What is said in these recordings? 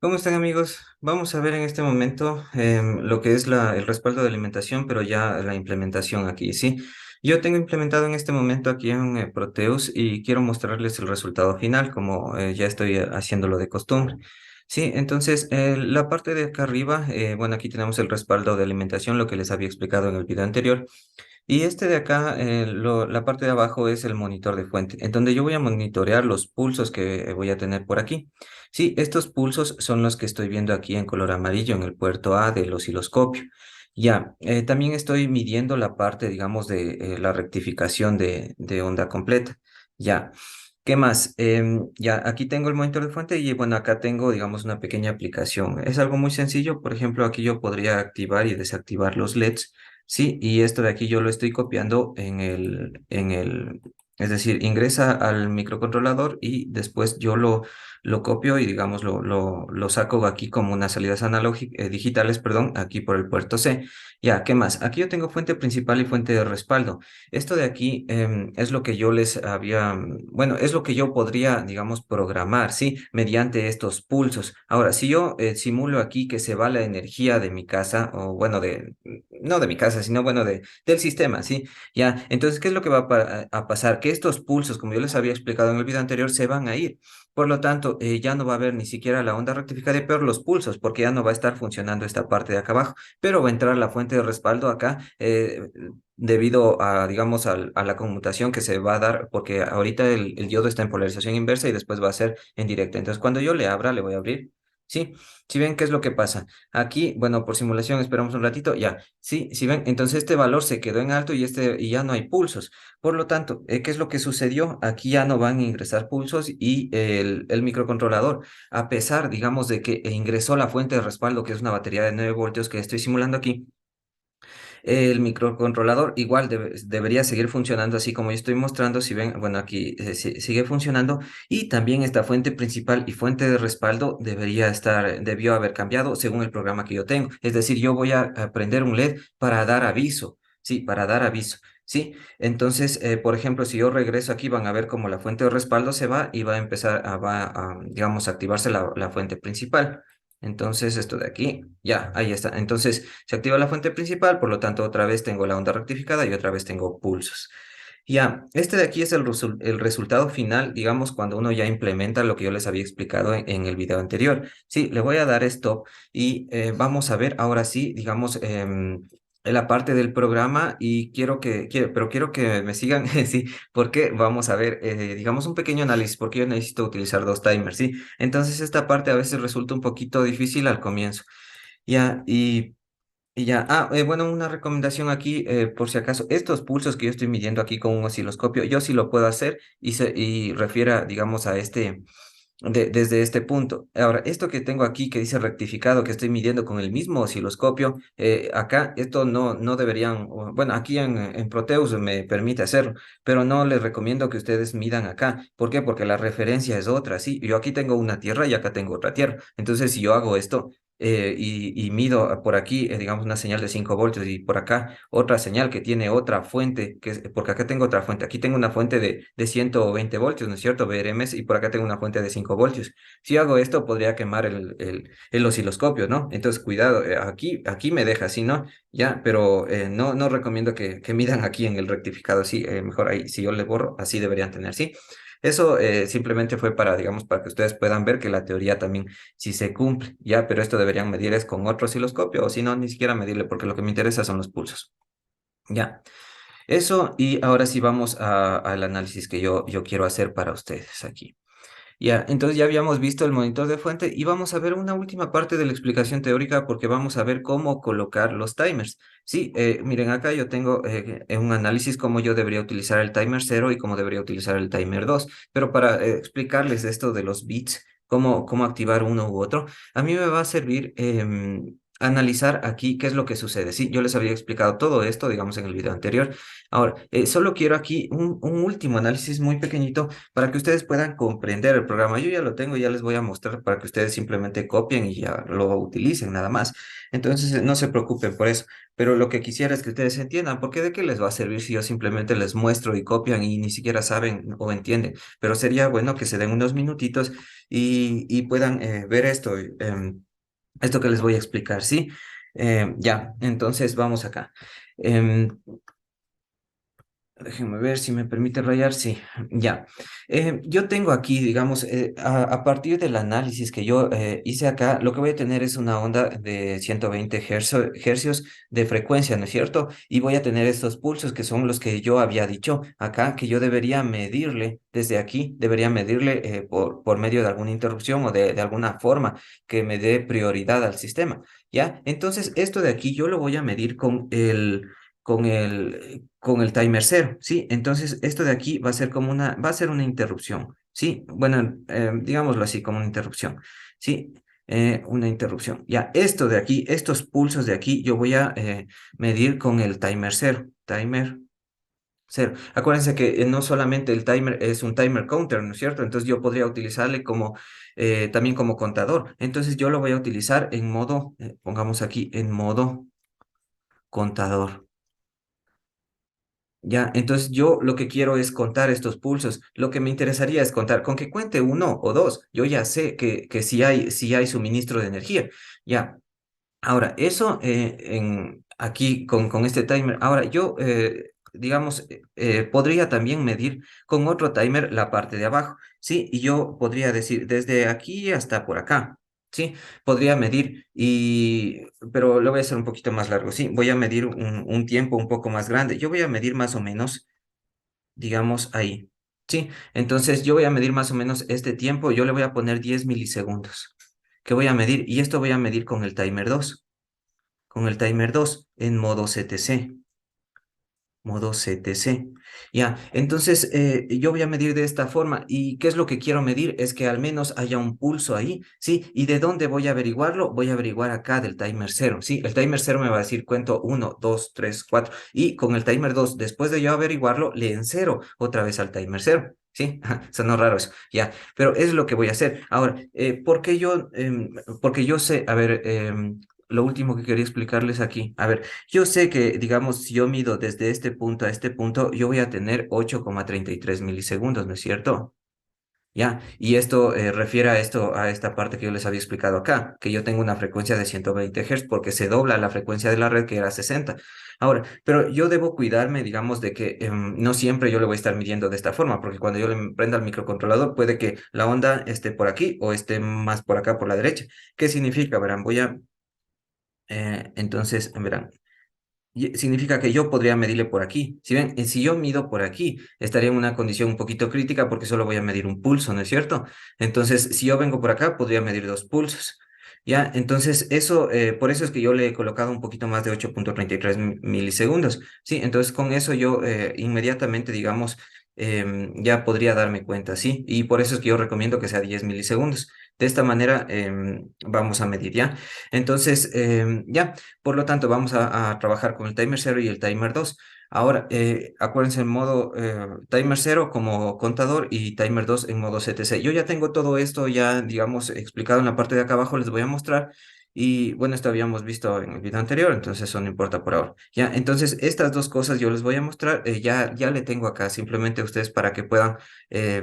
¿Cómo están amigos? Vamos a ver en este momento lo que es el respaldo de alimentación, pero ya la implementación aquí, ¿sí? Yo tengo implementado en este momento aquí en Proteus y quiero mostrarles el resultado final, como ya estoy haciéndolo de costumbre. Sí, entonces la parte de acá arriba, bueno, aquí tenemos el respaldo de alimentación, lo que les había explicado en el video anterior. Y este de acá, la parte de abajo es el monitor de fuente, en donde yo voy a monitorear los pulsos que voy a tener por aquí. Sí, estos pulsos son los que estoy viendo aquí en color amarillo en el puerto A del osciloscopio. Ya, también estoy midiendo la parte, digamos, de la rectificación de onda completa. Ya, ¿qué más? Ya, aquí tengo el monitor de fuente y bueno, acá tengo, digamos, una pequeña aplicación. Es algo muy sencillo. Por ejemplo, aquí yo podría activar y desactivar los LEDs. Sí, y esto de aquí yo lo estoy copiando es decir, ingresa al microcontrolador y después yo lo copio y digamos lo saco aquí como unas salidas analógicas, digitales, perdón, aquí por el puerto C. Ya, ¿qué más? Aquí yo tengo fuente principal y fuente de respaldo. Esto de aquí es lo que yo les había, bueno, es lo que yo podría, digamos, programar, ¿sí? Mediante estos pulsos. Ahora, si yo simulo aquí que se va la energía de mi casa, o bueno, no de mi casa, sino bueno, del sistema, ¿sí? Ya, entonces, ¿qué es lo que va a pasar? Que estos pulsos, como yo les había explicado en el video anterior, se van a ir. Por lo tanto, ya no va a haber ni siquiera la onda rectificada y peor los pulsos, porque ya no va a estar funcionando esta parte de acá abajo, pero va a entrar la fuente de respaldo acá, debido a, digamos, a la conmutación que se va a dar, porque ahorita el diodo está en polarización inversa y después va a ser en directa. Entonces, cuando yo le abra, le voy a abrir. Sí, si ven qué es lo que pasa. Aquí, bueno, por simulación esperamos un ratito, ya. Sí, si ven, entonces este valor se quedó en alto y ya no hay pulsos. Por lo tanto, ¿qué es lo que sucedió? Aquí ya no van a ingresar pulsos y el microcontrolador, a pesar, digamos, de que ingresó la fuente de respaldo, que es una batería de 9 voltios que estoy simulando aquí, el microcontrolador igual debería seguir funcionando así como yo estoy mostrando. Si ven, bueno, aquí sigue funcionando y también esta fuente principal y fuente de respaldo debió haber cambiado según el programa que yo tengo. Es decir, yo voy a prender un LED para dar aviso. Sí, para dar aviso. Sí, entonces, por ejemplo, si yo regreso aquí, van a ver cómo la fuente de respaldo se va y va a empezar digamos, a activarse la fuente principal. Entonces, esto de aquí, ya, ahí está. Entonces, se activa la fuente principal, por lo tanto, otra vez tengo la onda rectificada y otra vez tengo pulsos. Ya, este de aquí es el resultado final, digamos, cuando uno ya implementa lo que yo les había explicado en el video anterior. Sí, le voy a dar stop y vamos a ver ahora sí, digamos, la parte del programa y pero quiero que me sigan, sí, porque vamos a ver, digamos, un pequeño análisis, porque yo necesito utilizar dos timers, ¿sí? Entonces, esta parte a veces resulta un poquito difícil al comienzo. Ya, y ya, bueno, una recomendación aquí, por si acaso, estos pulsos que yo estoy midiendo aquí con un osciloscopio, yo sí lo puedo hacer y refiera, digamos, desde este punto. Ahora, esto que tengo aquí que dice rectificado, que estoy midiendo con el mismo osciloscopio, acá esto no deberían, bueno, aquí en Proteus me permite hacerlo, pero no les recomiendo que ustedes midan acá. ¿Por qué? Porque la referencia es otra, ¿sí? Yo aquí tengo una tierra y acá tengo otra tierra. Entonces, si yo hago esto y mido por aquí, digamos, una señal de 5 voltios y por acá otra señal que tiene otra fuente, porque acá tengo otra fuente, aquí tengo una fuente de 120 voltios, ¿no es cierto? VRMs, y por acá tengo una fuente de 5 voltios. Si hago esto, podría quemar el osciloscopio, ¿no? Entonces, cuidado, aquí me deja así, ¿no? Ya, pero no recomiendo que midan aquí en el rectificado, sí, mejor ahí, si yo le borro, así deberían tener, ¿sí? Eso simplemente fue para, digamos, para que ustedes puedan ver que la teoría también si se cumple, ya, pero esto deberían medir es con otro osciloscopio, o si no, ni siquiera medirle, porque lo que me interesa son los pulsos. Ya, eso, y ahora sí vamos al análisis que yo quiero hacer para ustedes aquí. Ya, entonces ya habíamos visto el monitor de fuente y vamos a ver una última parte de la explicación teórica porque vamos a ver cómo colocar los timers. Sí, miren, acá yo tengo en un análisis cómo yo debería utilizar el timer cero y cómo debería utilizar el timer 2, pero para explicarles esto de los bits, cómo activar uno u otro, a mí me va a servir analizar aquí qué es lo que sucede. Sí, yo les había explicado todo esto, digamos, en el video anterior. Ahora, solo quiero aquí un último análisis muy pequeñito para que ustedes puedan comprender el programa. Yo ya lo tengo, ya les voy a mostrar para que ustedes simplemente copien y ya lo utilicen nada más. Entonces, no se preocupen por eso. Pero lo que quisiera es que ustedes entiendan, porque de qué les va a servir si yo simplemente les muestro y copian y ni siquiera saben o entienden. Pero sería bueno que se den unos minutitos y puedan ver esto. Esto que les voy a explicar, ¿sí? Ya, entonces vamos acá. Em, Déjenme ver si me permite rayar. Sí, ya. Yo tengo aquí, digamos, a partir del análisis que yo hice acá, lo que voy a tener es una onda de 120 hercios de frecuencia, ¿no es cierto? Y voy a tener estos pulsos que son los que yo había dicho acá, que yo debería medirle desde aquí, debería medirle por medio de alguna interrupción o de alguna forma que me dé prioridad al sistema, ¿ya? Entonces, esto de aquí yo lo voy a medir con el timer cero, ¿sí? Entonces, esto de aquí va a ser va a ser una interrupción, ¿sí? Bueno, digámoslo así, como una interrupción, ¿sí? Una interrupción. Ya, esto de aquí, estos pulsos de aquí, yo voy a medir con el timer cero. Acuérdense que no solamente el timer es un timer counter, ¿no es cierto? Entonces yo podría utilizarle como también como contador. Entonces yo lo voy a utilizar en modo, pongamos aquí, en modo contador. Ya, entonces yo lo que quiero es contar estos pulsos. Lo que me interesaría es contar, con que cuente uno o dos, yo ya sé que si hay suministro de energía. Ya, ahora, eso aquí con este timer. Ahora, yo, digamos, podría también medir con otro timer la parte de abajo, ¿sí? Y yo podría decir desde aquí hasta por acá, ¿sí? Podría medir, pero lo voy a hacer un poquito más largo, ¿sí? Voy a medir un tiempo un poco más grande. Yo voy a medir más o menos, digamos, ahí, ¿sí? Entonces, yo voy a medir más o menos este tiempo. Yo le voy a poner 10 milisegundos. ¿Qué voy a medir? Y esto voy a medir con el timer 2 en modo CTC. Modo CTC. Ya, entonces yo voy a medir de esta forma. ¿Y qué es lo que quiero medir? Es que al menos haya un pulso ahí, ¿sí? ¿Y de dónde voy a averiguarlo? Voy a averiguar acá del timer cero, ¿sí? El timer cero me va a decir cuento uno, 2, 3, 4. Y con el timer 2 después de yo averiguarlo, le encero otra vez al timer cero. ¿Sí? Sonó raro eso, ya, pero es lo que voy a hacer. Ahora, porque yo sé, a ver, lo último que quería explicarles aquí, a ver, yo sé que, digamos, si yo mido desde este punto a este punto, yo voy a tener 8,33 milisegundos, ¿no es cierto? Ya, y esto refiere a esto, a esta parte que yo les había explicado acá, que yo tengo una frecuencia de 120 Hz porque se dobla la frecuencia de la red que era 60. Ahora, pero yo debo cuidarme, digamos, de que no siempre yo le voy a estar midiendo de esta forma, porque cuando yo le prenda al microcontrolador puede que la onda esté por aquí o esté más por acá por la derecha. ¿Qué significa? Verán, entonces, verán. Significa que yo podría medirle por aquí. Si ven, si yo mido por aquí, estaría en una condición un poquito crítica porque solo voy a medir un pulso, ¿no es cierto? Entonces, si yo vengo por acá, podría medir dos pulsos. Ya, entonces eso, por eso es que yo le he colocado un poquito más de 8,33 milisegundos. Sí, entonces con eso yo inmediatamente, digamos, ya podría darme cuenta, ¿sí? Y por eso es que yo recomiendo que sea 10 milisegundos. De esta manera vamos a medir, ¿ya? Entonces, ya. Por lo tanto, vamos a trabajar con el timer cero y el timer 2. Ahora, acuérdense en modo timer cero como contador y timer 2 en modo CTC. Yo ya tengo todo esto ya, digamos, explicado en la parte de acá abajo, les voy a mostrar. Y bueno, esto habíamos visto en el video anterior, entonces eso no importa por ahora. Ya, entonces estas dos cosas yo les voy a mostrar, ya le tengo acá simplemente a ustedes para que puedan eh,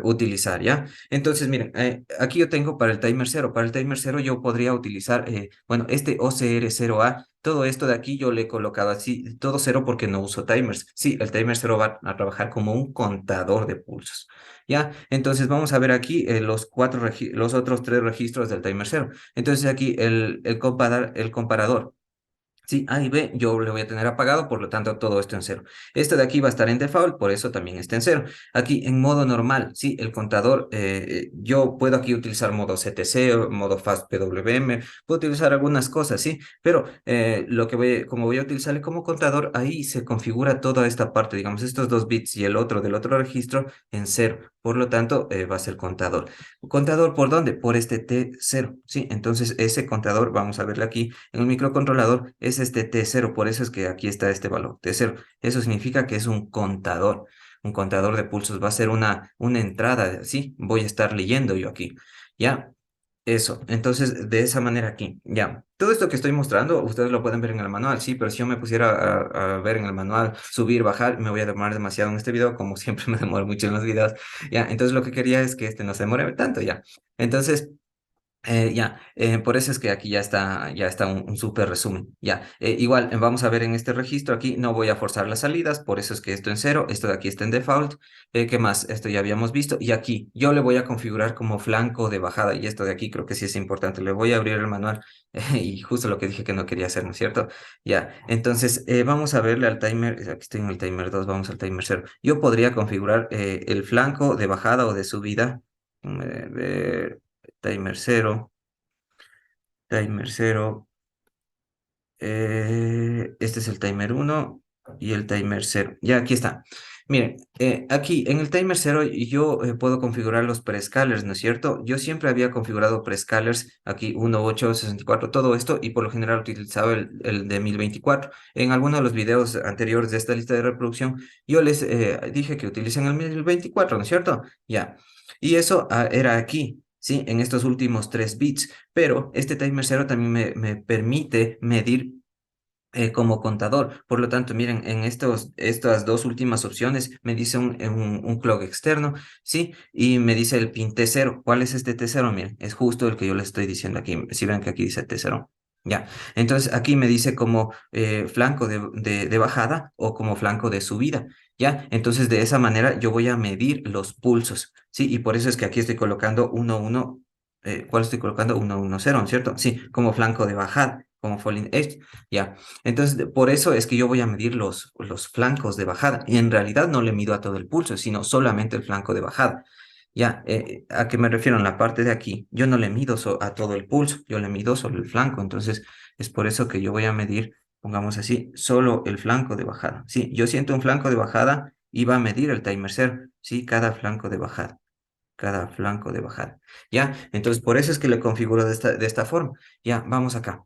utilizar, ¿ya? Entonces, miren, aquí yo tengo para el timer cero. Para el timer cero yo podría utilizar, bueno, este OCR0A. Todo esto de aquí yo le he colocado así, todo cero porque no uso timers. Sí, el timer cero va a trabajar como un contador de pulsos. ¿Ya? Entonces vamos a ver aquí los otros tres registros del timer cero. Entonces aquí el comparador. Sí, A y B yo le voy a tener apagado, por lo tanto todo esto en cero. Esto de aquí va a estar en default, por eso también está en cero. Aquí en modo normal, sí, el contador, yo puedo aquí utilizar modo CTC, o modo Fast PWM, puedo utilizar algunas cosas, sí, pero como voy a utilizarle como contador, ahí se configura toda esta parte, digamos, estos 2 bits y el otro del otro registro en cero. Por lo tanto, va a ser contador. ¿Contador por dónde? Por este T0, sí. Entonces, ese contador, vamos a verle aquí en el microcontrolador, es este T0, por eso es que aquí está este valor, T0. Eso significa que es un contador de pulsos, va a ser una entrada, ¿sí? Voy a estar leyendo yo aquí, ¿ya? Eso, entonces de esa manera aquí, ya. Todo esto que estoy mostrando, ustedes lo pueden ver en el manual, sí, pero si yo me pusiera a ver en el manual, subir, bajar, me voy a demorar demasiado en este video, como siempre me demoro mucho en los videos, ya. Entonces lo que quería es que este no se demore tanto, ya. Entonces, por eso es que aquí ya está un súper resumen. Ya, igual vamos a ver en este registro aquí, no voy a forzar las salidas, por eso es que esto en cero, esto de aquí está en default. ¿Qué más? Esto ya habíamos visto. Y aquí yo le voy a configurar como flanco de bajada, y esto de aquí creo que sí es importante. Le voy a abrir el manual y justo lo que dije que no quería hacer, ¿no es cierto? Ya, entonces vamos a verle al timer, aquí estoy en el timer 2, vamos al timer cero. Yo podría configurar el flanco de bajada o de subida. Ver, timer cero. Timer cero. Este es el timer uno y el timer cero. Ya, aquí está. Miren, aquí en el timer cero yo puedo configurar los prescalers, ¿no es cierto? Yo siempre había configurado prescalers, aquí 1, 8, 64, todo esto, y por lo general utilizaba el de 1024. En algunos de los videos anteriores de esta lista de reproducción, yo les dije que utilicen el 1024, ¿no es cierto? Ya. Y eso era aquí, ¿sí? En estos últimos 3 bits. Pero este timer cero también me permite medir como contador. Por lo tanto, miren, en estas dos últimas opciones me dice un clock externo, ¿sí? Y me dice el pin T0. ¿Cuál es este T0? Miren, es justo el que yo les estoy diciendo aquí. Si ven que aquí dice T0. Ya, entonces aquí me dice como flanco de bajada o como flanco de subida, ¿ya? Entonces de esa manera yo voy a medir los pulsos, ¿sí? Y por eso es que aquí estoy colocando 1, 1, ¿cuál estoy colocando? 1, 1, 0, ¿cierto? Sí, como flanco de bajada, como falling edge, ¿ya? Entonces, por eso es que yo voy a medir los flancos de bajada. Y en realidad no le mido a todo el pulso, sino solamente el flanco de bajada. Ya, ¿a qué me refiero? En la parte de aquí, yo no le mido a todo el pulso, yo le mido solo el flanco. Entonces, es por eso que yo voy a medir, pongamos así, solo el flanco de bajada. Sí, yo siento un flanco de bajada y va a medir el timer cero, ¿sí? Cada flanco de bajada. Cada flanco de bajada. ¿Ya? Entonces, por eso es que le configuro de esta forma. Ya, vamos acá.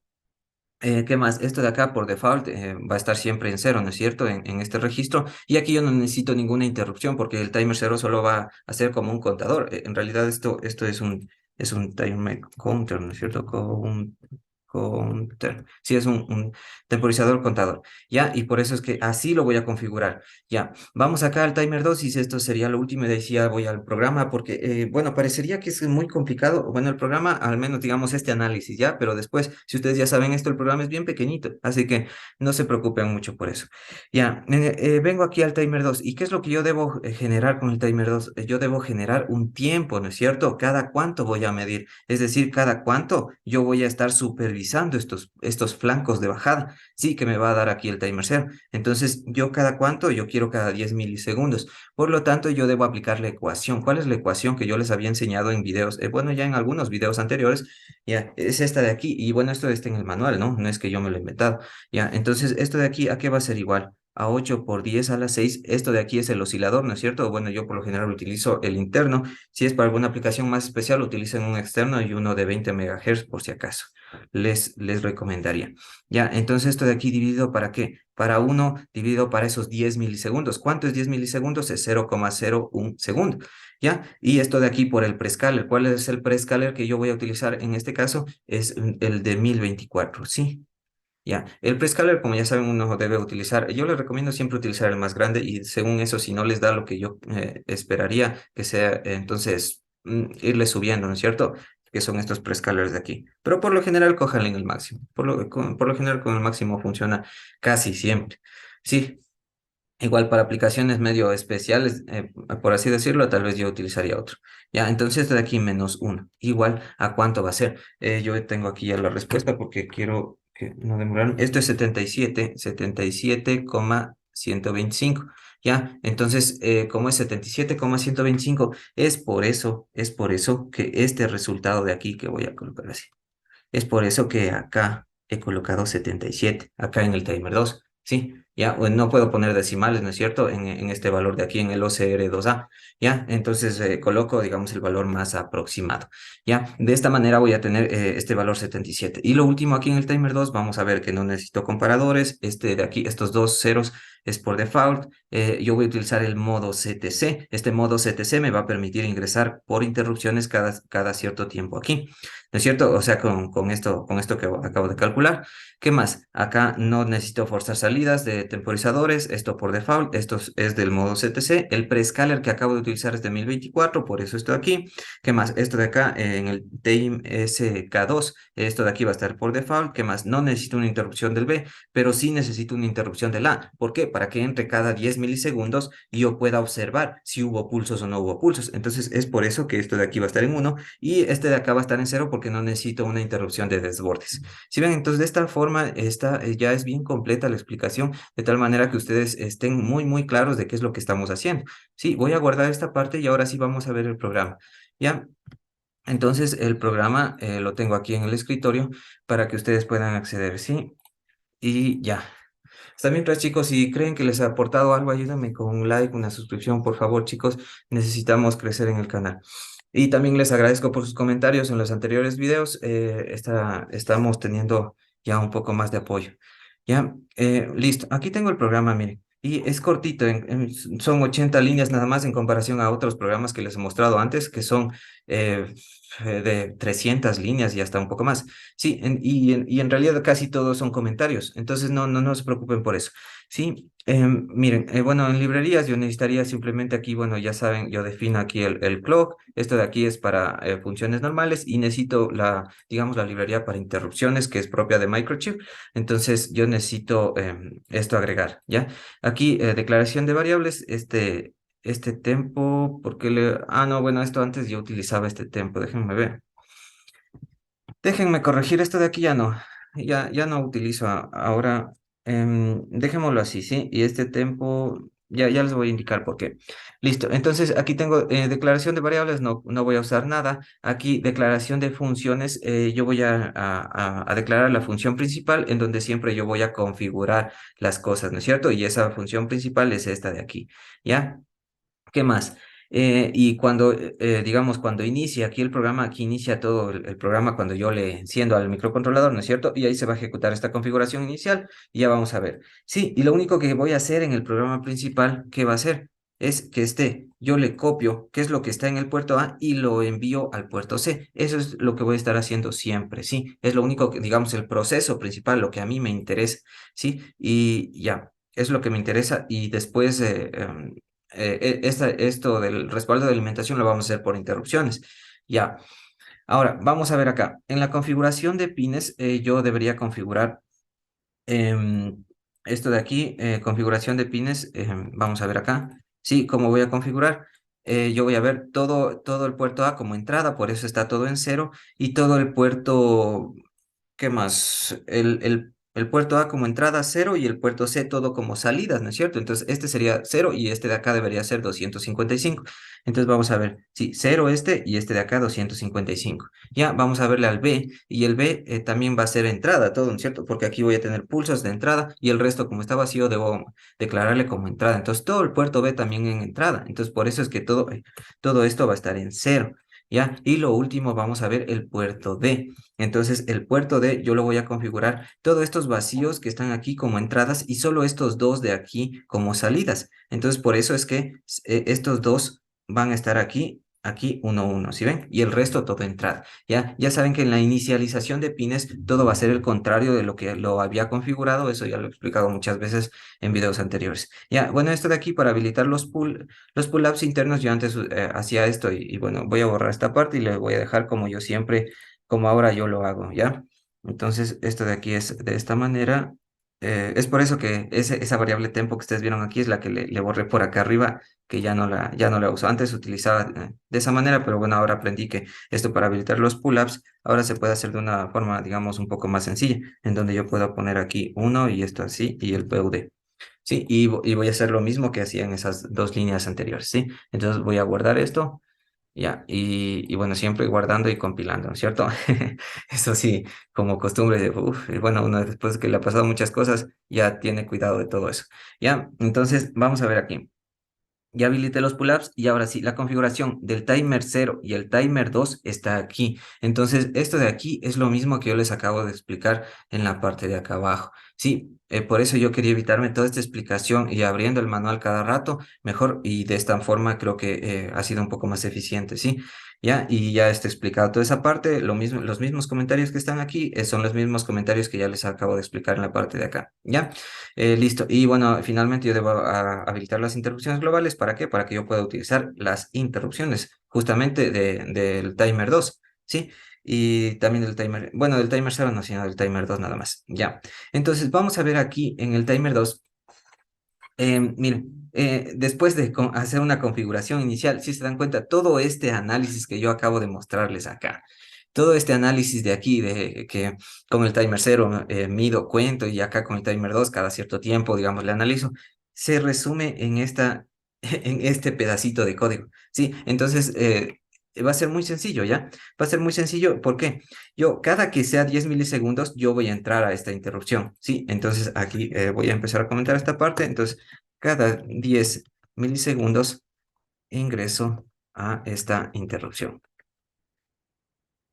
¿Qué más? Esto de acá por default va a estar siempre en cero, ¿no es cierto? En este registro. Y aquí yo no necesito ninguna interrupción porque el timer cero solo va a ser como un contador. En realidad esto es un timer counter, ¿no es cierto? Counter. Sí, es un temporizador contador. ¿Ya? Y por eso es que así lo voy a configurar. Ya. Vamos acá al timer 2 y esto sería lo último y de ahí sí ya voy al programa porque, bueno, parecería que es muy complicado. Bueno, el programa, al menos digamos este análisis, ¿ya? Pero después, si ustedes ya saben esto, el programa es bien pequeñito, así que no se preocupen mucho por eso. Ya, vengo aquí al timer 2. ¿Y qué es lo que yo debo generar con el timer 2? Yo debo generar un tiempo, ¿no es cierto? ¿Cada cuánto voy a medir? Es decir, cada cuánto yo voy a estar supervisando estos flancos de bajada. Sí, que me va a dar aquí el timer cero. Entonces, yo cada cuánto, yo quiero cada 10 milisegundos. Por lo tanto, yo debo aplicar la ecuación. ¿Cuál es la ecuación que yo les había enseñado en videos? Bueno, ya en algunos videos anteriores, ya, es esta de aquí. Y bueno, esto está en el manual, ¿no? No es que yo me lo he inventado. Ya, entonces, esto de aquí, ¿a qué va a ser igual? A 8 por 10 a la 6. Esto de aquí es el oscilador, ¿no es cierto? Bueno, yo por lo general utilizo el interno. Si es para alguna aplicación más especial, utilicen un externo y uno de 20 megahertz por si acaso. Les recomendaría. Ya, entonces esto de aquí dividido para qué? Para uno dividido para esos 10 milisegundos. ¿Cuánto es 10 milisegundos? Es 0,01 segundo. ¿Ya? Y esto de aquí por el prescaler. ¿Cuál es el prescaler que yo voy a utilizar en este caso? Es el de 1024, ¿sí? Ya, el prescaler, como ya saben, uno debe utilizar, yo les recomiendo siempre utilizar el más grande y según eso, si no les da lo que yo esperaría que sea, entonces irle subiendo, ¿no es cierto? Que son estos prescalers de aquí. Pero por lo general, cójanle en el máximo. Por lo general, con el máximo funciona casi siempre. Sí, igual para aplicaciones medio especiales, por así decirlo, tal vez yo utilizaría otro. Ya, entonces de aquí -1. Igual, ¿a cuánto va a ser? Yo tengo aquí ya la respuesta porque quiero que no demoraron. Esto es 77,125. ¿Ya? Entonces, como es 77,125, es por eso que este resultado de aquí que voy a colocar así. Es por eso que acá he colocado 77 acá en el timer 2, ¿sí? Ya, o no puedo poner decimales, ¿no es cierto? En este valor de aquí, en el OCR2A, ¿ya? Entonces coloco, digamos, el valor más aproximado, ¿ya? De esta manera voy a tener este valor 77. Y lo último aquí en el timer 2, vamos a ver que no necesito comparadores. Este de aquí, estos dos ceros es por default. Yo voy a utilizar el modo CTC. Este modo CTC me va a permitir ingresar por interrupciones cada cierto tiempo aquí. ¿No es cierto? O sea, con esto que acabo de calcular. ¿Qué más? Acá no necesito forzar salidas de temporizadores, esto por default, esto es del modo CTC. El prescaler que acabo de utilizar es de 1024, por eso esto aquí. ¿Qué más? Esto de acá en el TIM SK2, esto de aquí va a estar por default. ¿Qué más? No necesito una interrupción del B, pero sí necesito una interrupción del A. ¿Por qué? Para que entre cada 10 milisegundos y yo pueda observar si hubo pulsos o no hubo pulsos. Entonces es por eso que esto de aquí va a estar en 1 y este de acá va a estar en 0 porque no necesito una interrupción de desbordes. Si ven, entonces de esta forma ya es bien completa la explicación, de tal manera que ustedes estén muy claros de qué es lo que estamos haciendo. Sí, voy a guardar esta parte y ahora sí vamos a ver el programa. ¿Ya? Entonces el programa lo tengo aquí en el escritorio para que ustedes puedan acceder, ¿sí? Y ya. Está mientras, chicos, si creen que les ha aportado algo, ayúdenme con un like, una suscripción, por favor, chicos. Necesitamos crecer en el canal. Y también les agradezco por sus comentarios en los anteriores videos. Estamos teniendo ya un poco más de apoyo. Ya, listo. Aquí tengo el programa, miren. Y es cortito, son 80 líneas nada más en comparación a otros programas que les he mostrado antes, que son eh, de 300 líneas y hasta un poco más. Sí, y en realidad casi todos son comentarios, entonces no se preocupen por eso. Sí, miren, bueno, en librerías yo necesitaría simplemente aquí, bueno, ya saben, yo defino aquí el clock, esto de aquí es para funciones normales y necesito digamos, la librería para interrupciones que es propia de Microchip, entonces yo necesito esto agregar, ¿ya? Aquí, declaración de variables, este tempo, porque Ah, no, bueno, esto antes yo utilizaba este tempo, déjenme ver. Déjenme corregir esto de aquí, ya no. Ya no utilizo ahora. Dejémoslo así, ¿sí? Y este tempo, ya les voy a indicar por qué. Listo. Entonces, aquí tengo declaración de variables, no voy a usar nada. Aquí, declaración de funciones, yo voy a declarar la función principal en donde siempre yo voy a configurar las cosas, ¿no es cierto? Y esa función principal es esta de aquí, ¿ya? ¿Qué más? Y cuando, digamos, cuando inicia aquí el programa, aquí inicia todo el programa cuando yo le enciendo al microcontrolador, ¿no es cierto? Y ahí se va a ejecutar esta configuración inicial y ya vamos a ver. Sí, y lo único que voy a hacer en el programa principal, ¿qué va a hacer? Es que yo le copio qué es lo que está en el puerto A y lo envío al puerto C. Eso es lo que voy a estar haciendo siempre, ¿sí? Es lo único que, digamos, el proceso principal, lo que a mí me interesa, ¿sí? Y ya, es lo que me interesa y después esto del respaldo de alimentación lo vamos a hacer por interrupciones. Ya, ahora vamos a ver acá. En la configuración de pines, yo debería configurar esto de aquí, configuración de pines. Vamos a ver acá. Sí, ¿cómo voy a configurar? Yo voy a ver todo el puerto A como entrada, por eso está todo en 0, y todo el puerto. ¿Qué más? El puerto A como entrada 0 y el puerto C todo como salidas, ¿no es cierto? Entonces este sería 0 y este de acá debería ser 255. Entonces vamos a ver, sí, 0 y este de acá 255. Ya, vamos a verle al B y el B también va a ser entrada, todo, ¿no es cierto? Porque aquí voy a tener pulsos de entrada y el resto como está vacío debo declararle como entrada. Entonces todo el puerto B también en entrada. Entonces por eso es que todo esto va a estar en 0. ¿Ya? Y lo último, vamos a ver el puerto D. Entonces, el puerto D yo lo voy a configurar todos estos vacíos que están aquí como entradas y solo estos dos de aquí como salidas. Entonces, por eso es que estos dos van a estar aquí, uno, ¿sí ven? Y el resto todo entrada. Ya saben que en la inicialización de pines todo va a ser el contrario de lo que lo había configurado. Eso ya lo he explicado muchas veces en videos anteriores. Ya, bueno, esto de aquí para habilitar los pull-ups internos, yo antes hacía esto y bueno, voy a borrar esta parte y le voy a dejar como yo siempre como ahora yo lo hago, ¿ya? Entonces, esto de aquí es de esta manera. Es por eso que esa variable tempo que ustedes vieron aquí es la que le borré por acá arriba, que ya no la uso. Antes utilizaba de esa manera, pero bueno, ahora aprendí que esto para habilitar los pull-ups, ahora se puede hacer de una forma, digamos, un poco más sencilla, en donde yo puedo poner aquí uno y esto así, y el PUD. Sí, y voy a hacer lo mismo que hacía en esas dos líneas anteriores, ¿sí? Entonces voy a guardar esto. Ya, y bueno, siempre guardando y compilando, ¿no es cierto? Eso sí, como costumbre de, y bueno, uno después que le ha pasado muchas cosas, ya tiene cuidado de todo eso. Ya, entonces vamos a ver aquí. Ya habilité los pull-ups y ahora sí, la configuración del timer 0 y el timer 2 está aquí. Entonces, esto de aquí es lo mismo que yo les acabo de explicar en la parte de acá abajo. Sí, por eso yo quería evitarme toda esta explicación y abriendo el manual cada rato, mejor, y de esta forma creo que ha sido un poco más eficiente, ¿sí? Ya, y ya está explicado toda esa parte, lo mismo, los mismos comentarios que están aquí son los mismos comentarios que ya les acabo de explicar en la parte de acá, ¿ya? Listo. Y bueno, finalmente yo debo habilitar las interrupciones globales. ¿Para qué? Para que yo pueda utilizar las interrupciones justamente del timer 2, ¿sí? Y también del timer, bueno, del timer 0 no, sino del timer 2 nada más. Ya. Entonces vamos a ver aquí en el timer 2. Miren, después de hacer una configuración inicial, si se dan cuenta, todo este análisis que yo acabo de mostrarles acá, todo este análisis de aquí, de que con el timer 0 mido, cuento y acá con el timer 2 cada cierto tiempo, digamos, le analizo, se resume en en este pedacito de código, ¿sí? Entonces, va a ser muy sencillo, ¿ya? Va a ser muy sencillo, ¿por qué? Yo, cada que sea 10 milisegundos, yo voy a entrar a esta interrupción, ¿sí? Entonces, aquí voy a empezar a comentar esta parte, entonces, cada 10 milisegundos ingreso a esta interrupción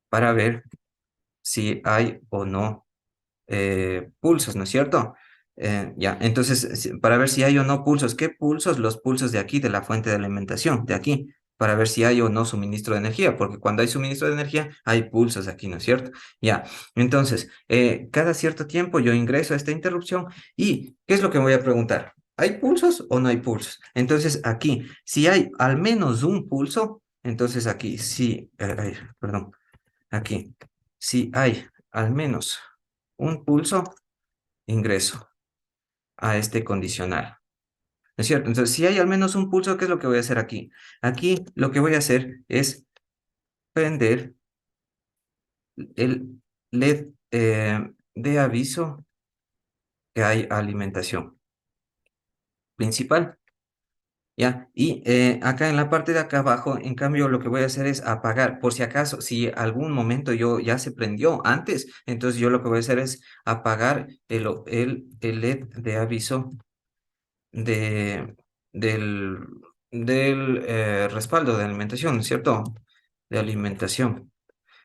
para ver si hay o no pulsos, ¿no es cierto? Ya, entonces, para ver si hay o no pulsos, ¿qué pulsos? Los pulsos de aquí, de la fuente de alimentación, de aquí, para ver si hay o no suministro de energía, porque cuando hay suministro de energía, hay pulsos aquí, ¿no es cierto? Ya, entonces, cada cierto tiempo yo ingreso a esta interrupción y ¿qué es lo que me voy a preguntar? ¿Hay pulsos o no hay pulsos? Entonces, aquí, si hay al menos un pulso, entonces aquí, sí, perdón, aquí, si hay al menos un pulso, ingreso a este condicional. ¿No es cierto? Entonces, si hay al menos un pulso, ¿qué es lo que voy a hacer aquí? Aquí lo que voy a hacer es prender el LED de aviso que hay alimentación principal. ¿Ya? Y acá en la parte de acá abajo, en cambio, lo que voy a hacer es apagar, por si acaso, si algún momento yo ya se prendió antes, entonces yo lo que voy a hacer es apagar el LED de aviso de, del, del respaldo de alimentación, ¿cierto? De alimentación.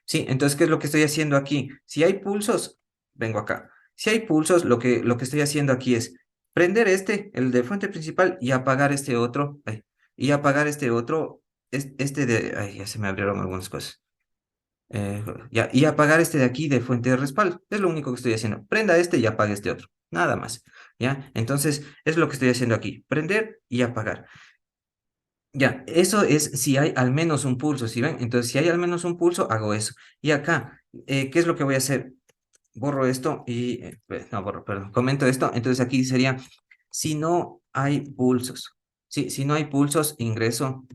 Sí, entonces, ¿qué es lo que estoy haciendo aquí? Si hay pulsos, vengo acá. Si hay pulsos, lo que estoy haciendo aquí es prender este, el de fuente principal, y apagar este otro. Ay, y apagar este otro, este de... Ay, ya se me abrieron algunas cosas. Ya, y apagar este de aquí de fuente de respaldo. Es lo único que estoy haciendo. Prenda este y apague este otro. Nada más. ¿Ya? Entonces, es lo que estoy haciendo aquí. Prender y apagar. Ya, eso es si hay al menos un pulso, ¿sí ven? Entonces, si hay al menos un pulso, hago eso. Y acá, ¿qué es lo que voy a hacer? Borro esto y, no, borro, perdón, comento esto. Entonces, aquí sería, si no hay pulsos, ¿sí? Si no hay pulsos, ingreso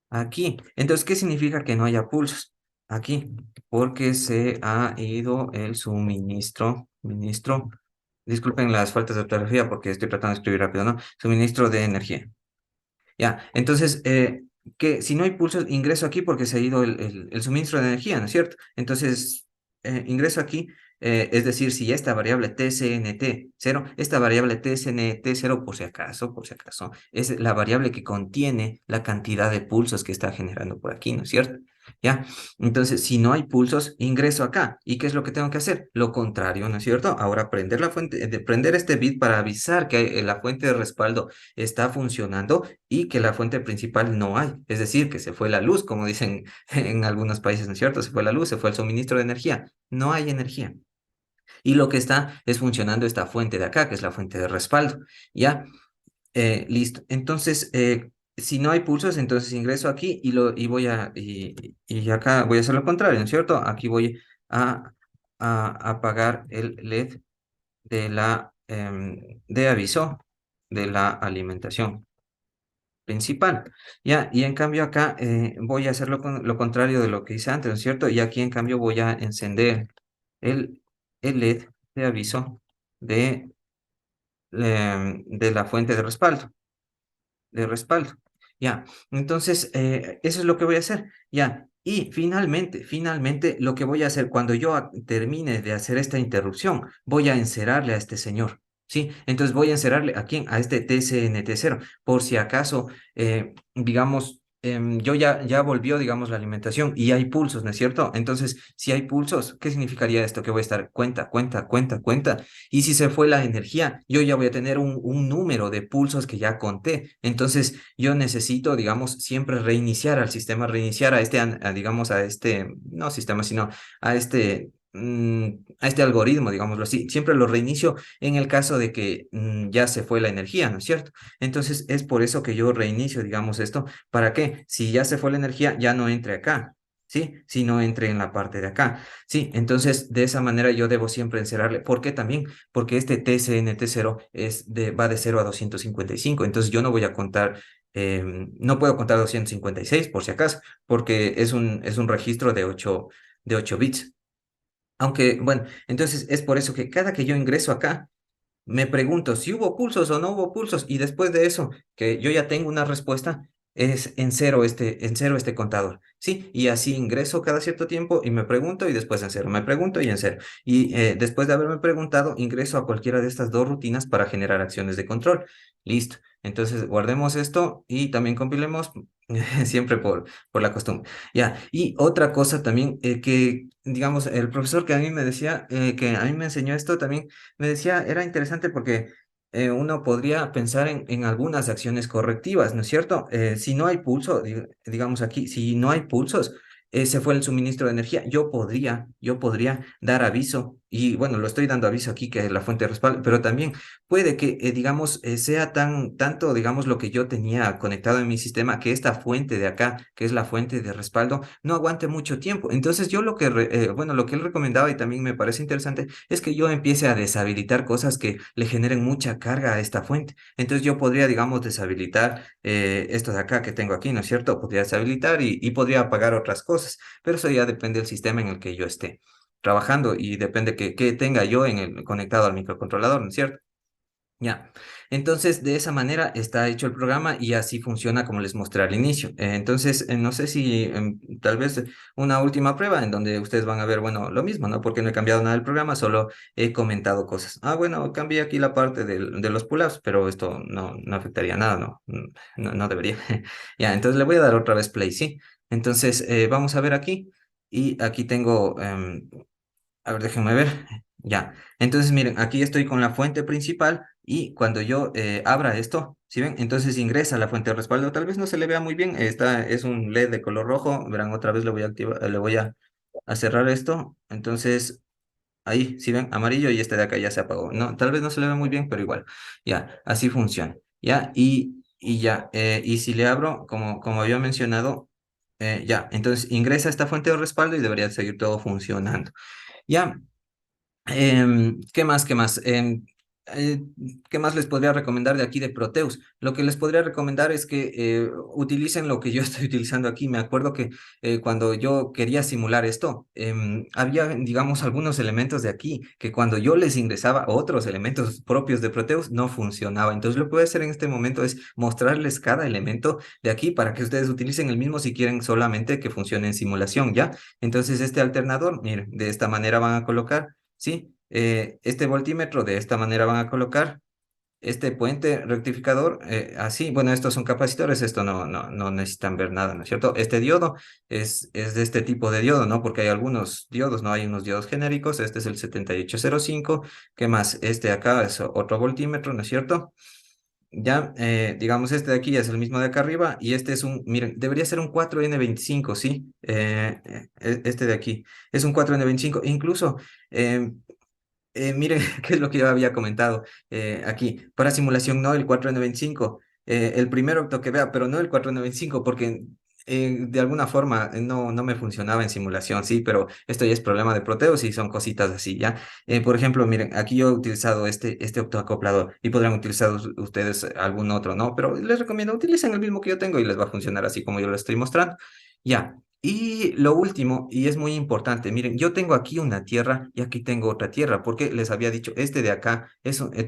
aquí. Entonces, ¿qué significa que no haya pulsos? Aquí, porque se ha ido el suministro, disculpen las faltas de ortografía porque estoy tratando de escribir rápido, ¿no? Suministro de energía. Ya, entonces, que si no hay pulsos, ingreso aquí porque se ha ido el suministro de energía, ¿no es cierto? Entonces, ingreso aquí, es decir, si esta variable TCNT 0, esta variable TCNT 0, por si acaso, es la variable que contiene la cantidad de pulsos que está generando por aquí, ¿no es cierto? ¿Ya? Entonces, si no hay pulsos, ingreso acá. ¿Y qué es lo que tengo que hacer? Lo contrario, ¿no es cierto? Ahora prender la fuente, prender este bit para avisar que la fuente de respaldo está funcionando y que la fuente principal no hay. Es decir, que se fue la luz, como dicen en algunos países, ¿no es cierto? Se fue la luz, se fue el suministro de energía. No hay energía. Y lo que está es funcionando esta fuente de acá, que es la fuente de respaldo. ¿Ya? Listo. Entonces, si no hay pulsos, entonces ingreso aquí y voy y acá voy a hacer lo contrario, ¿no es cierto? Aquí voy a, a apagar el LED de aviso de la alimentación principal. Ya, y en cambio acá voy a hacer lo contrario de lo que hice antes, ¿no es cierto? Y aquí en cambio voy a encender el, el LED de aviso de, de la fuente de respaldo. Ya, entonces eso es lo que voy a hacer. Ya, y finalmente, lo que voy a hacer cuando yo termine de hacer esta interrupción, voy a encerrarle a este señor. ¿Sí? Entonces voy a encerrarle a quién, a este TCNT0, por si acaso, digamos, yo ya volvió, digamos, la alimentación y hay pulsos, ¿no es cierto? Entonces, si hay pulsos, ¿qué significaría esto? Que voy a estar cuenta. Y si se fue la energía, yo ya voy a tener un número de pulsos que ya conté. Entonces, yo necesito, digamos, siempre reiniciar al sistema, reiniciar a este, digamos, a este, no sistema, sino a este, a este algoritmo, digámoslo así. Siempre lo reinicio en el caso de que ya se fue la energía, ¿no es cierto? Entonces, es por eso que yo reinicio, digamos, esto. ¿Para qué? Si ya se fue la energía, ya no entre acá. ¿Sí? Si no entre en la parte de acá. Sí, entonces de esa manera yo debo siempre encerrarle. ¿Por qué también? Porque este TCNT0 va de 0 a 255. Entonces yo no voy a contar, no puedo contar 256 por si acaso, porque es un registro de 8 bits. Aunque, bueno, entonces es por eso que cada que yo ingreso acá, me pregunto si hubo pulsos o no hubo pulsos y después de eso, que yo ya tengo una respuesta, es en cero este contador, ¿sí? Y así ingreso cada cierto tiempo y me pregunto y después en cero, me pregunto y en cero. Y después de haberme preguntado, ingreso a cualquiera de estas dos rutinas para generar acciones de control. Listo. Entonces guardemos esto y también compilemos siempre por la costumbre. Ya, y otra cosa también que, digamos, el profesor que a mí me decía, que a mí me enseñó esto también me decía, era interesante porque uno podría pensar en algunas acciones correctivas, ¿no es cierto? Si no hay pulso, digamos aquí, si no hay pulsos, se fue el suministro de energía, yo podría dar aviso, y bueno, lo estoy dando aviso aquí, que es la fuente de respaldo, pero también puede que, digamos, sea tanto, digamos, lo que yo tenía conectado en mi sistema, que esta fuente de acá, que es la fuente de respaldo, no aguante mucho tiempo. Entonces yo bueno, lo que él recomendaba y también me parece interesante es que yo empiece a deshabilitar cosas que le generen mucha carga a esta fuente. Entonces yo podría, digamos, deshabilitar esto de acá que tengo aquí, ¿no es cierto? Podría deshabilitar y podría apagar otras cosas, pero eso ya depende del sistema en el que yo esté trabajando y depende que tenga yo conectado al microcontrolador, ¿no es cierto? Ya, entonces de esa manera está hecho el programa y así funciona como les mostré al inicio. Entonces, no sé si tal vez una última prueba en donde ustedes van a ver, bueno, lo mismo, ¿no? Porque no he cambiado nada del programa, solo he comentado cosas. Ah, bueno, cambié aquí la parte de los pull-ups, pero esto no afectaría nada, ¿no? No debería. Ya, entonces le voy a dar otra vez play, ¿sí? Entonces, vamos a ver aquí y aquí tengo... a ver, déjenme ver. Ya. Entonces, miren, aquí estoy con la fuente principal y cuando yo abra esto, ¿sí ven? Entonces ingresa la fuente de respaldo. Tal vez no se le vea muy bien. Esta es un LED de color rojo. Verán, otra vez le voy a activar, le voy a cerrar esto. Entonces, ahí, ¿sí ven? Amarillo y este de acá ya se apagó. No, tal vez no se le ve muy bien, pero igual. Ya, así funciona. Ya, y ya. Y si le abro, como había mencionado, ya, entonces ingresa esta fuente de respaldo y debería seguir todo funcionando. Ya, ¿qué más? ¿Qué más? ¿Qué más les podría recomendar de aquí de Proteus? Lo que les podría recomendar es que utilicen lo que yo estoy utilizando aquí. Me acuerdo que cuando yo quería simular esto, había, digamos, algunos elementos de aquí que cuando yo les ingresaba otros elementos propios de Proteus no funcionaba. Entonces lo que voy a hacer en este momento es mostrarles cada elemento de aquí para que ustedes utilicen el mismo si quieren solamente que funcione en simulación, ¿ya? Entonces este alternador, miren, de esta manera van a colocar. Sí, este voltímetro de esta manera van a colocar este puente rectificador, así, bueno, estos son capacitores, esto no necesitan ver nada, ¿no es cierto? Este diodo es de este tipo de diodo, ¿no? Porque hay algunos diodos, ¿no? Hay unos diodos genéricos, este es el 7805. ¿Qué más? Este acá es otro voltímetro, ¿no es cierto? Ya, digamos, este de aquí ya es el mismo de acá arriba y este es miren, debería ser un 4N25, ¿sí? Este de aquí es un 4N25, incluso... miren, qué es lo que yo había comentado aquí. Para simulación, no el 4N25, el primer octo que vea, pero no el 4N25, porque De alguna forma no me funcionaba en simulación, sí, pero esto ya es problema de Proteus y son cositas así, ¿ya? Por ejemplo, miren, aquí yo he utilizado este optoacoplador y podrán utilizar ustedes algún otro, ¿no? Pero les recomiendo, utilicen el mismo que yo tengo y les va a funcionar así como yo lo estoy mostrando. Ya. Y lo último, y es muy importante, miren, yo tengo aquí una tierra y aquí tengo otra tierra, porque les había dicho, este de acá,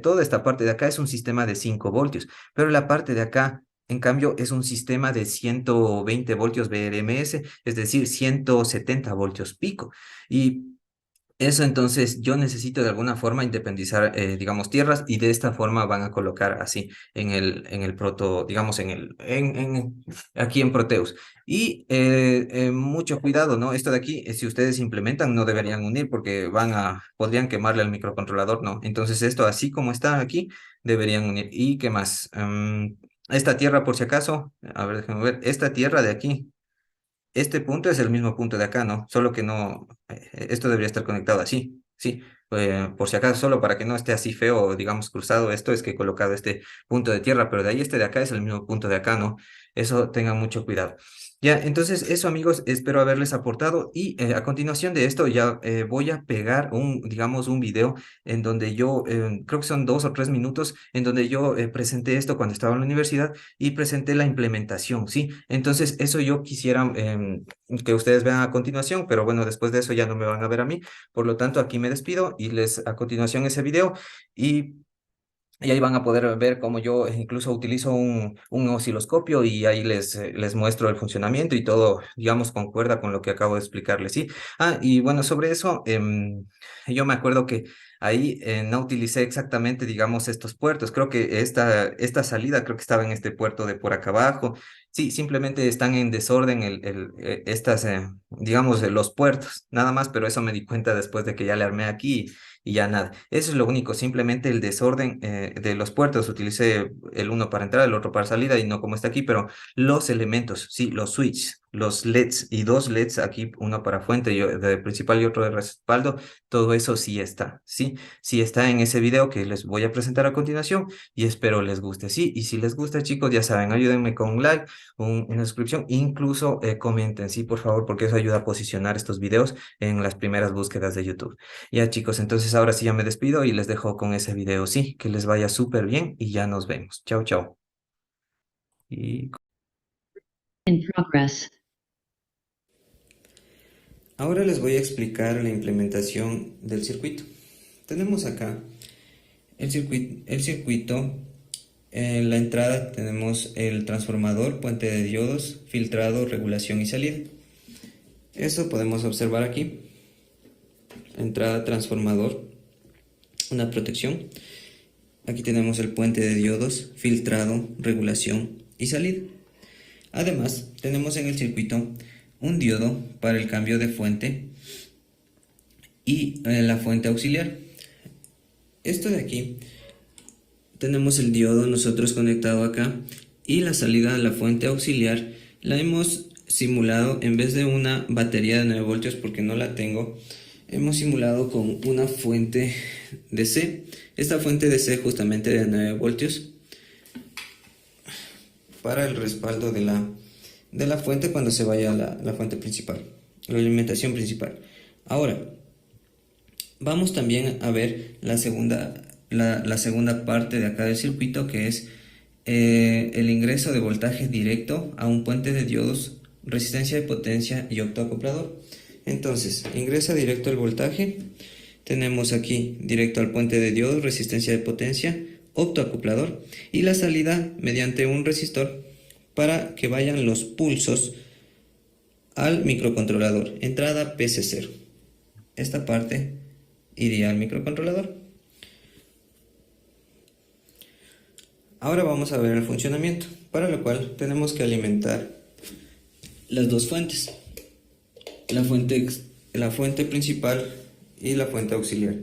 toda esta parte de acá es un sistema de 5 voltios, pero la parte de acá en cambio, es un sistema de 120 voltios VRMS, es decir, 170 voltios pico. Y eso entonces yo necesito de alguna forma independizar, digamos, tierras y de esta forma van a colocar así en el proto, digamos, aquí en Proteus. Y mucho cuidado, ¿no? Esto de aquí, si ustedes implementan, no deberían unir porque podrían quemarle al microcontrolador, ¿no? Entonces esto así como está aquí, deberían unir. ¿Y qué más? Esta tierra, por si acaso, a ver, déjenme ver, esta tierra de aquí. Este punto es el mismo punto de acá, ¿no? Solo que no, esto debería estar conectado así, sí. Por si acaso, solo para que no esté así feo, digamos, cruzado esto, es que he colocado este punto de tierra, pero de ahí este de acá es el mismo punto de acá, ¿no? Eso tengan mucho cuidado. Ya, entonces eso amigos, espero haberles aportado y a continuación de esto ya voy a pegar digamos, un video en donde yo, creo que son 2 o 3 minutos, en donde yo presenté esto cuando estaba en la universidad y presenté la implementación, ¿sí? Entonces, eso yo quisiera que ustedes vean a continuación, pero bueno, después de eso ya no me van a ver a mí. Por lo tanto, aquí me despido y les a continuación ese video y y ahí van a poder ver cómo yo incluso utilizo un osciloscopio y ahí les muestro el funcionamiento y todo, digamos, concuerda con lo que acabo de explicarles, ¿sí? Ah, y bueno, sobre eso, yo me acuerdo que ahí no utilicé exactamente, digamos, estos puertos. Creo que esta salida creo que estaba en este puerto de por acá abajo. Sí, simplemente están en desorden digamos, los puertos, nada más, pero eso me di cuenta después de que ya le armé aquí y ya nada. Eso es lo único, simplemente el desorden de los puertos. Utilicé el uno para entrada, el otro para salida y no como está aquí, pero los elementos, sí, los switches, los LEDs y 2 LEDs aquí, uno para fuente de principal y otro de respaldo, todo eso sí está, sí, sí está en ese video que les voy a presentar a continuación y espero les guste, sí, y si les gusta chicos, ya saben, ayúdenme con un like, una suscripción, incluso comenten, sí, por favor, porque eso ayuda a posicionar estos videos en las primeras búsquedas de YouTube. Ya chicos, entonces ahora sí ya me despido y les dejo con ese video. Sí, que les vaya súper bien y ya nos vemos. Chao, chao. Y In progress. ahora les voy a explicar la implementación del circuito. Tenemos acá el circuito, en la entrada tenemos el transformador, puente de diodos, filtrado, regulación y salida. Eso podemos observar aquí. Entrada, transformador, una protección. Aquí tenemos el puente de diodos, filtrado, regulación y salida. Además, tenemos en el circuito un diodo para el cambio de fuente y la fuente auxiliar. Esto de aquí, tenemos el diodo nosotros conectado acá y la salida de la fuente auxiliar la hemos simulado en vez de una batería de 9 voltios porque no la tengo. Hemos simulado con una fuente DC. Esta fuente DC justamente de 9 voltios para el respaldo de la fuente cuando se vaya a la fuente principal, la alimentación principal. Ahora, vamos también a ver la segunda parte de acá del circuito, que es el ingreso de voltaje directo a un puente de diodos, resistencia de potencia y optoacoplador. Entonces, ingresa directo el voltaje. Tenemos aquí directo al puente de diodos, resistencia de potencia, optoacoplador y la salida mediante un resistor para que vayan los pulsos al microcontrolador. Entrada PC0. Esta parte iría al microcontrolador. Ahora vamos a ver el funcionamiento, para lo cual tenemos que alimentar las dos fuentes, la fuente principal y la fuente auxiliar.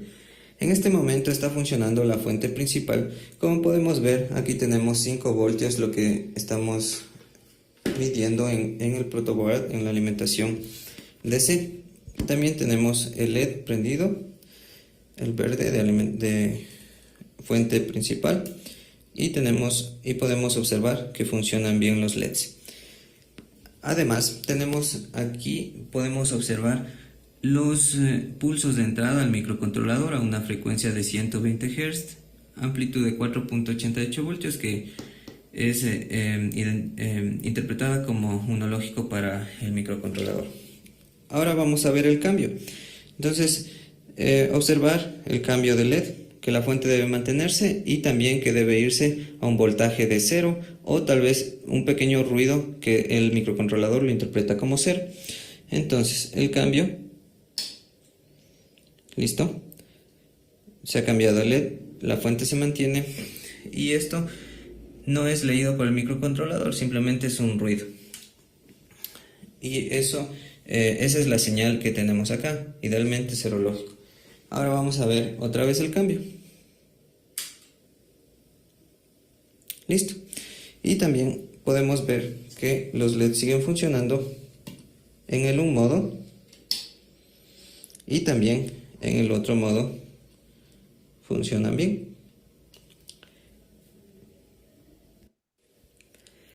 En este momento está funcionando la fuente principal. Como podemos ver, aquí tenemos 5 voltios, lo que estamos midiendo en el protoboard, en la alimentación DC. También tenemos el LED prendido, el verde de fuente principal, y podemos observar que funcionan bien los LEDs. Además, tenemos aquí, podemos observar los pulsos de entrada al microcontrolador a una frecuencia de 120 Hz, amplitud de 4.88 voltios, que es interpretada como uno lógico para el microcontrolador. Ahora vamos a ver el cambio. Entonces, observar el cambio de LED, que la fuente debe mantenerse y también que debe irse a un voltaje de 0 o tal vez un pequeño ruido que el microcontrolador lo interpreta como 0. Entonces, el cambio, listo, se ha cambiado el LED, la fuente se mantiene y esto no es leído por el microcontrolador, simplemente es un ruido. Y eso, esa es la señal que tenemos acá, idealmente 0 lógico. Ahora vamos a ver otra vez el cambio. Listo. Y también podemos ver que los LEDs siguen funcionando en el un modo y también en el otro modo funcionan bien.